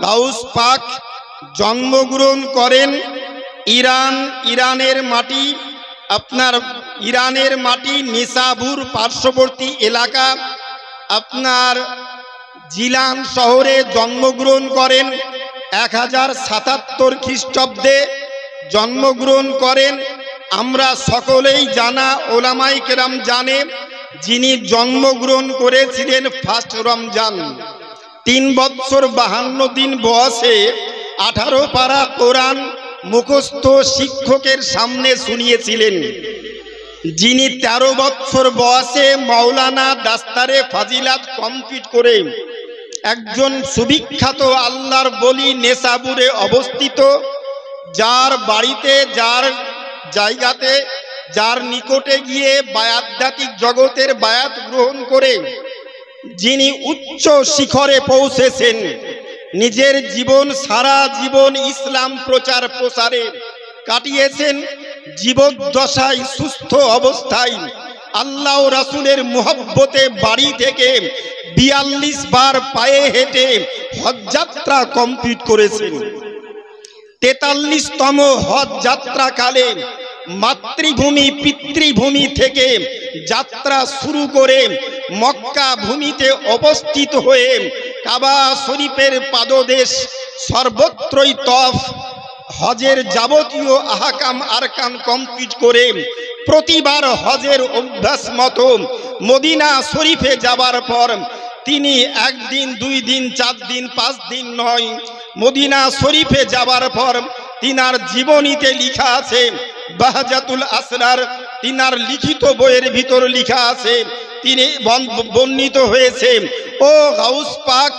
Gauss পাক জন্মগ্রহণ করেন ইরানের মাটি, আপনার ইরানের মাটি নিসাবুর পার্শ্ববর্তী এলাকা আপনার জিলান শহরে জন্মগ্রহণ করেন। 1077 খ্রিস্টাব্দে জন্মগ্রহণ করেন। আমরা সকলেই জানা, ওলামায়ে কেরাম জানে, যিনি জন্মগ্রহণ করেছিলেন ফার্স্ট রমজান। 3 বছর 52 দিন বয়সে 18 পারা কোরআন মুখস্থ শিক্ষকের সামনে শুনিয়েছিলেন। যিনি 13 বছর বয়সে মাওলানা দাস্তারে ফাজিলাত কমপ্লিট করে একজন সুবিখ্যাত আল্লাহর বলি নেসাবুরে অবস্থিত, যার বাড়িতে, যার জায়গাতে, যার নিকটে গিয়ে আধ্যাত্মিক জগতের বায়াত গ্রহণ করে যিনি উচ্চ শিখরে পৌঁছেছেন। নিজের জীবন, সারা জীবন ইসলাম প্রচার প্রসারে কাটিয়েছেন। জীবদ্দশায় সুস্থ অবস্থায় আল্লাহ রাসূলের মুহাব্বতে বাড়ি থেকে 42 বার পায়ে হেঁটে হজ যাত্রা কমপ্লিট করেছেন। 43তম হজ যাত্রাকালে মাতৃভূমি পিতৃভূমি থেকে যাত্রা শুরু করে মক্কা ভূমিতে অবস্থিত হয়ে কাবা শরীফের পাদদেশ সর্বত্রই তফ হজের যাবতীয় আহকাম আরকান কমপ্লিট করে প্রতিবার হজের অভ্যাস মতো মদিনা শরীফে যাবার পর তিনি 1 দিন 2 দিন 4 দিন 5 দিন নয়, মদিনা শরীফে যাবার পর তিনার জীবনীতে লেখা আছে, বাহজাতুল আসরার তিনার লিখিত বইয়ের ভিতর লেখা আছে, তিনি বর্ণিত হয়েছে, ও গাউস পাক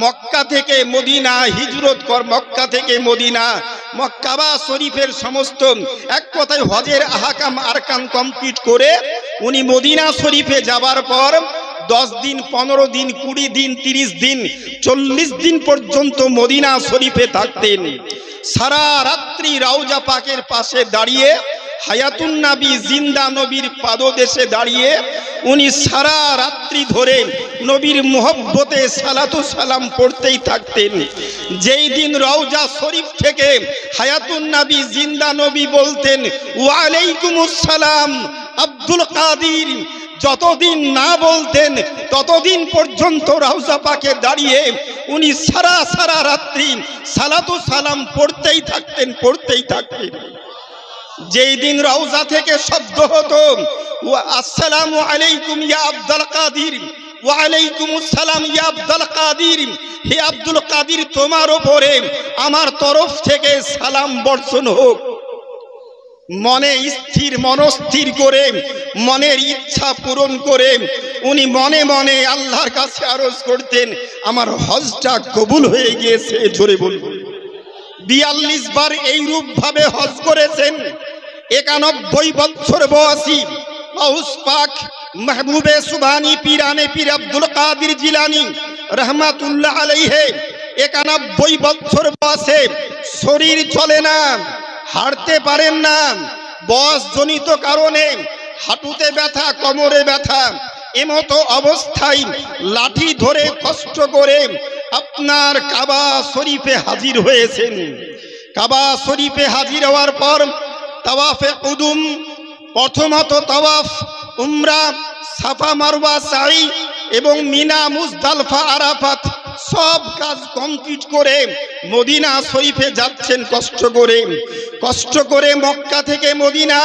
মক্কা থেকে মদিনা হিজরত কর, মক্কা থেকে মদিনা, মক্কাবা শরীফের সমস্ত এক কথায় হজের আহকাম আরকান কমপ্লিট করে উনি মদিনা শরীফে যাবার পর 10 দিন 15 দিন 20 দিন 30 দিন 40 দিন পর্যন্ত মদিনা শরীফে থাকতেন। সারা রাত্রি রওজা পাকের পাশে দাঁড়িয়ে, হায়াতুন নবী জিন্দা নবীর পাদদেশে দাঁড়িয়ে উনি সারা রাত্রি ধরে নবীর মুহব্বতে সালাতু সালাম পড়তেই থাকতেন। যেই দিন রওজা শরীফ থেকে হায়াতুন নবী জিন্দা নবী বলতেন ওয়া আলাইকুমুস সালাম আব্দুল কাদির, যতদিন না বলতেন ততদিন পর্যন্ত রওজা পাকে দাঁড়িয়ে উনি সারা রাত্রি সালাতু সালাম পড়তেই থাকতেন। যেই দিন রওজা থেকে শব্দ হতো আসসালামু আলাইকুম ইয়া আব্দুল কাদির, ওয়া আলাইকুমুস সালাম ইয়া আব্দুল কাদির, হে আব্দুল কাদির তোমার উপরে আমার তরফ থেকে সালাম বর্ষণ হোক। মনস্থির করে, মনের ইচ্ছা পূরণ করে উনি মনে মনে আল্লাহর কাছে আরজ করতেন, আমার হজটা কবুল হয়ে গিয়েছে। জোরে বলুন। 42 বার এই রূপ ভাবে হজ করেছেন। 91 বছর বয়সী গাউস পাক মাহবুবে সুবহানী পীরানে পীর আব্দুল কাদির জিলানী রহমাতুল্লাহ আলাইহি 91 বছর বয়সে শরীর চলে না, হাঁটতে পারেন না, বয়সজনিত কারণে হাঁটুতে ব্যথা, কোমরে ব্যথা, এমতো অবস্থায় লাঠি ধরে কষ্ট করে আপনার কাবা শরীফে হাজির হয়েছেন। কাবা শরীফে হাজির হওয়ার পর তাওয়াফে কুদুম, প্রথমত তাওয়াফ, উমরা, সাফা মারওয়া সাই এবং মিনা মুজদালফা আরাফাত সব কাজ কমপ্লিট করে মদিনা শরীফে যাচ্ছেন কষ্ট করে মক্কা থেকে মদিনা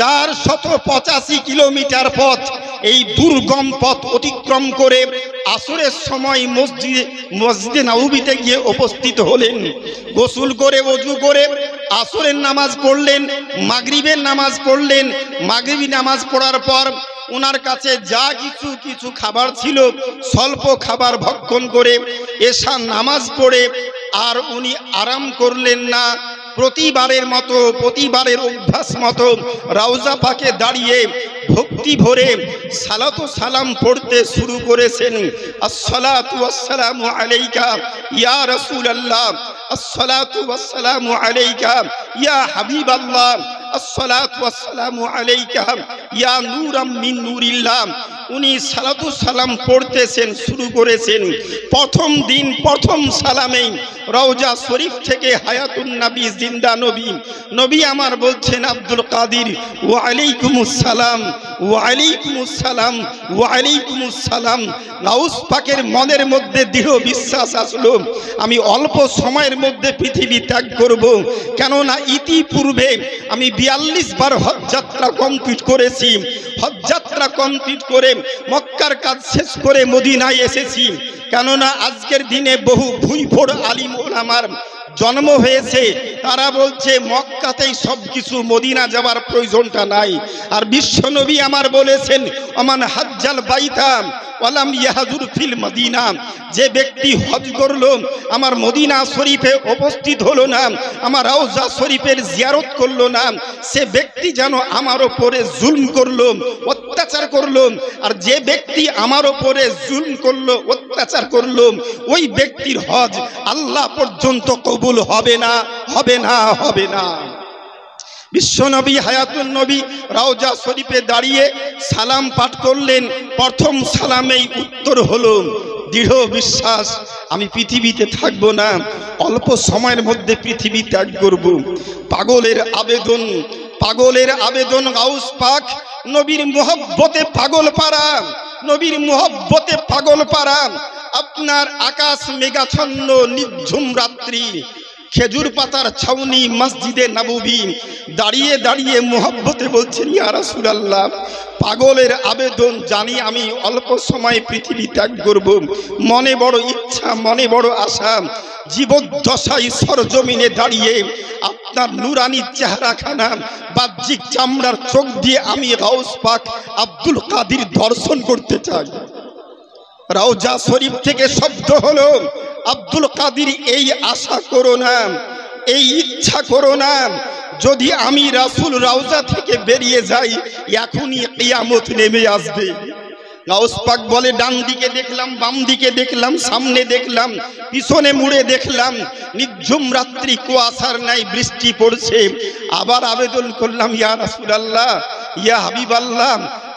485 কিলোমিটার পথ। এই দুর্গম পথ অতিক্রম করে আসরের সময় মসজিদে নববীতে গিয়ে উপস্থিত হলেন। গোসল করে ওযু করে আসরের নামাজ পড়লেন, মাগরিবের নামাজ পড়লেন। মাগরিবি নামাজ পড়ার পর ওনার কাছে যা কিছু খাবার ছিল স্বল্প খাবার ভক্ষণ করে এশার নামাজ পড়ে আর উনি আরাম করলেন না। প্রতিবারের অভ্যাস মতো রওজা পাকে দাঁড়িয়ে ভক্তি ভরে সালাতু সালাম পড়তে শুরু করেছেন। আসসালাতু ওয়াসসালামু আলাইকা ইয়া রাসূলুল্লাহ, আসসালাতু ওয়াসসালামু আলাইকা ইয়া হাবিবাল্লাহ, আসসালাতু ওয়াসসালামু আলাইকা ইয়া নূরাম মিন নূরিল্লাহ। উনি সালাতু সালাম পড়তেছেন, শুরু করেছেন। প্রথম দিন প্রথম সালামেই রওজা শরীফ থেকে হায়াতুন নবী, জিন্দা নবী, নবী আমার বলছেন আব্দুল কাদির ওয়া আলাইকুমুস সালাম, ওয়া আলাইকুমুস সালাম, ওয়া আলাইকুমুস সালাম। গাউস পাকের মনের মধ্যে দৃঢ় বিশ্বাস আসলো, আমি অল্প সময়ের মধ্যে পৃথিবী ত্যাগ করব। কেননা ইতিপূর্বে আমি 42 বার হজ যাত্রা কমপ্লিট করেছি। হজ যাত্রা কমপ্লিট করে মক্কার কাজ শেষ করে মদিনায় এসেছি। কেননা আজকের দিনে বহু ভুইফোড় আলিম ওলামার জন্ম হয়েছে, তারা বলছে মক্কাতেই সবকিছু, মদিনা যাবার প্রয়োজনটা নাই। আর বিশ্বনবী আমার বলেছেন ওমান হাজ্জাল বাইতা ওয়ালাম ইয়াহজুর ফিল মদিনা, যে ব্যক্তি হজ করলো আমার মদিনা শরীফে উপস্থিত হলো না, আমার রওজা শরীফের জিয়ারত করলো না, সে ব্যক্তি যেন আমার উপরে জুলম করলো, অত্যাচার করলো। আর যে ব্যক্তি আমার উপরে জুলম করলো, অত্যাচার করলো, ওই ব্যক্তির হজ আল্লাহ পর্যন্ত কবুল হবে না, হবে না, হবে না। বিশ্বনবী হায়াতুন নবী রওজা শরীফে দাঁড়িয়ে সালাম পাঠ করলেন। প্রথম সালামেই উত্তর হলো দৃঢ় বিশ্বাস, আমি পৃথিবীতে থাকবো না, অল্প সময়ের মধ্যে পৃথিবী ত্যাগ করব। পাগলের আবেদন, পাগলের আবেদন, গাউস পাক নবীর মুহব্বতে পাগল পারা, নবীর মুহব্বতে পাগল পারা। আপনার আকাশ মেঘাচ্ছন্ন নিঝুম রাত্রি, খেজুর পাতার ছাউনি মসজিদে নববী, দাঁড়িয়ে দাঁড়িয়ে মুহব্বতে বলছেন ইয়া রাসূলুল্লাহ, পাগলের আবেদন, জানি আমি অল্প সময় পৃথিবী ত্যাগ করব, মনে বড় ইচ্ছা, মনে বড় আশা, জীবদ্দশায় সরজমিনে দাঁড়িয়ে আপনার নুরানি চেহারাখানা, বাহ্যিক চামড়ার চোখ দিয়ে আমি গাউস পাক আব্দুল কাদির দর্শন করতে চাই। রওজা শরীফ থেকে শব্দ হলো আব্দুল কাদির, এই আশা করো না, এই ইচ্ছা করো না, যদি আমি রাসূল রওজা থেকে বেরিয়ে যাই এখনই কিয়ামত নেমে আসবে। গাউস পাক বলে ডান দিকে দেখলাম, বাম দিকে দেখলাম, সামনে দেখলাম, পিছনে মুড়ে দেখলাম, নিঝুম রাত্রি, কুয়াশার নাই বৃষ্টি পড়ছে। আবার আবেদন করলাম ইয়া রাসূলুল্লাহ, ইয়া হাবিবাল্লাহ,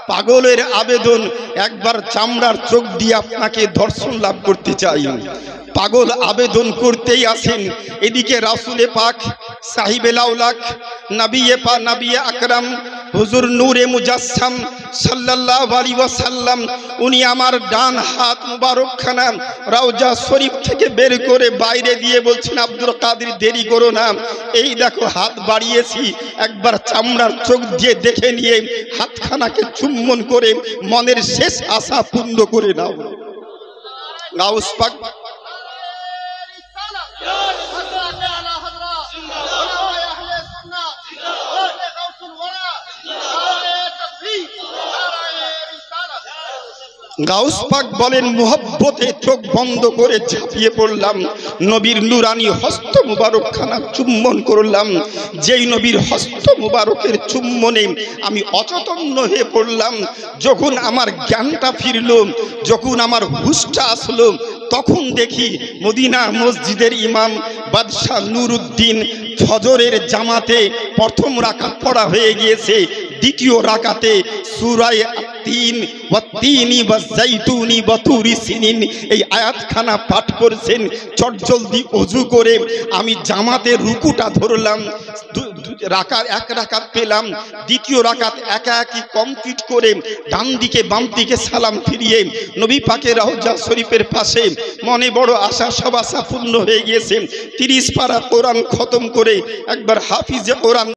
পাগলের আবেদন, একবার চামড়ার চোখ দিয়ে আপনাকে দর্শন লাভ করতে চাই। পাগল আবেদন করতেই আসেন। এদিকে রাসূলে পাক সাহিবে লাউলাক নবিয়ে পাক নবিয়ে আকরাম হুজুর নূরে মুজাসসাম সাল্লাল্লাহু আলাইহি ওয়াসাল্লাম, উনি আমার ডান হাত মুবারকখানা রওজা শরীফ থেকে বের করে বাইরে দিয়ে বলছেন আব্দুল কাদির দেরি করো না, এই দেখো হাত বাড়িয়েছি, একবার চামড়ার চোখ দিয়ে দেখে নিয়ে হাতখানাকে চুম্বন করে মনের শেষ আশা পূর্ণ করে নাও। গাউস পাক গাউস পাক বলেন মুহব্বতে চোখ বন্ধ করে ঝাঁপিয়ে পড়লাম, নবীর নুরানি হস্ত মুবারকখানা চুম্বন করলাম। যেই নবীর হস্ত মুবারকের চুম্বনে আমি অচেতন্য হয়ে পড়লাম, যখন আমার জ্ঞানটা ফিরল, যখন আমার হুঁশটা আসলো, তখন দেখি মদিনা মসজিদের ইমাম বাদশাহ নুরুদ্দিন ফজরের জামাতে প্রথম রাকাত পড়া হয়ে গিয়েছে, দ্বিতীয় রাকাতে সূরা তিন ওয়াত্তিনি ওয়াজ্জাইতুনি ওয়াতুরি সিনিন এই আয়াতখানা পাঠ করছেন। চটজলদি ওযু করে আমি জামাতের রুকুটা ধরলাম, এক রাকাত পেলাম, দ্বিতীয় রাকাত একা একই কমপ্লিট করে ডান দিকে বাম দিকে সালাম ফিরিয়ে নবী পাকের রওজা শরীফের পাশে মনে বড় আশা, সব আশা পূর্ণ হয়ে গিয়েছে। 30 পারা কোরআন খতম করে একবার হাফিজে কোরআন